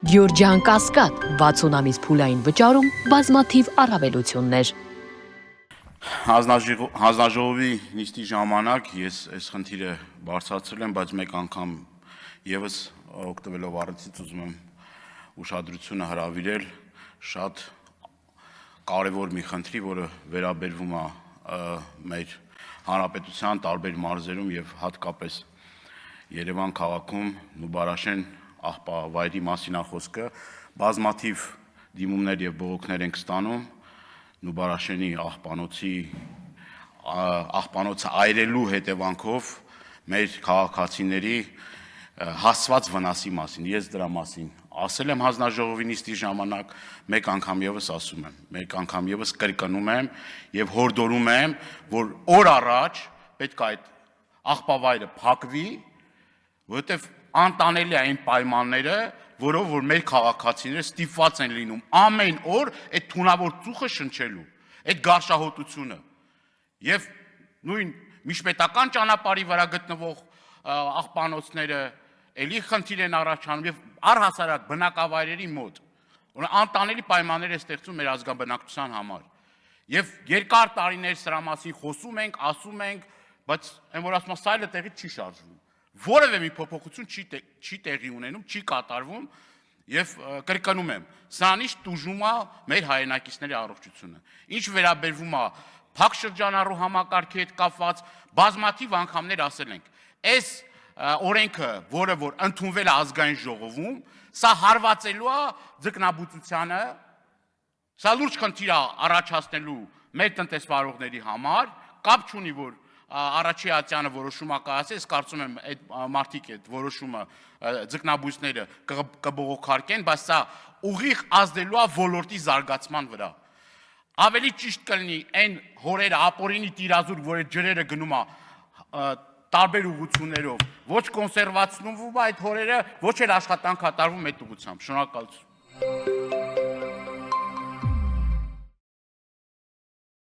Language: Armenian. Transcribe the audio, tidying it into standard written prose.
Գյորջյան Կասկադ 60 ամիս փուլային վճարում բազմաթիվ առավելություններ։ Հանձնաժողովի նիստի ժամանակ ես այս խնդիրը բարձրացրել եմ, բայց մեկ անգամ եւս օգտվելով առիթից ուզում եմ ուշադրությունը հրավիրել շատ կարևոր մի խնդրի, որը վերաբերվում է մեր հանրապետության տարբեր մարզերում եւ հատկապես Երևան քաղաքում Նուբարաշեն աղբավայրի մասին է խոսքը, բազմաթիվ դիմումներ եւ բողոքներ ենք ստանում Նուբարաշենի աղբանոցը այրելու հետևանքով մեր քաղաքացիների հասցված վնասի մասին, ես դրա մասին ասել եմ հանձնաժողովի նիստի ժամանակ, մեկ անգամ եւս ասում եմ, մեկ անգամ եւս կրկնում եմ եւ հորդորում եմ, որ օր առաջ պետք է այդ աղբավայրը փակվի, որովհետեւ անտանելի է այն պայմանները, որով որ մեր քաղաքացիները ստիպված են լինում ամեն օր այդ թունավոր ծուխը շնչելու, այդ գարշահոտությունը եւ նույն միջպետական ճանապարհի վրա գտնվող աղբանոցները էլի խնդիր են առաջանում եւ առհասարակ բնակավայրերի մոտ անտանելի պայմաններ է ստեղծում մեր ազգաբնակչության համար եւ երկար տարիներ սրա մասին խոսում ենք, ասում ենք, բայց այն որ ասում եմ սայլը տեղից չի շարժվում, որևէ մի փոփոխություն չի տեղի ունենում, չի կատարվում եւ կրկնում եմ, սրանից տուժում է մեր հայրենակիցների առողջությունը։ Ինչ վերաբերվում է փակ շրջանառու համակարգի հետ կապված բազմաթիվ անգամներ ասել ենք, այս օրենքը, որը որ ընդունվել է ազգային ժողովում, սա հարվածելու է ձկնաբուծությանը, սա լուրջ խնդիր է առաջացնելու մեր տնտեսվարողների համար, կապ չունի որ Առաջի Ատյանը որոշում է կայացել, ես կարծում եմ այդ մարդիկ այդ որոշումը ձկնաբույսները կբողոքարկեն, բայց սա ուղիղ ազդելու է ոլորտի զարգացման վրա։ Ավելի ճիշտ կլինի այն հորերը ապօրինի տիրազուրկ, որ այդ ջրերը գնում է տարբեր ուղղություններով, ոչ կոնսերվացնում է այդ հորերը, ոչ էլ աշխատանք կատարվում այդ ուղղությամբ։ Շնորհակալություն։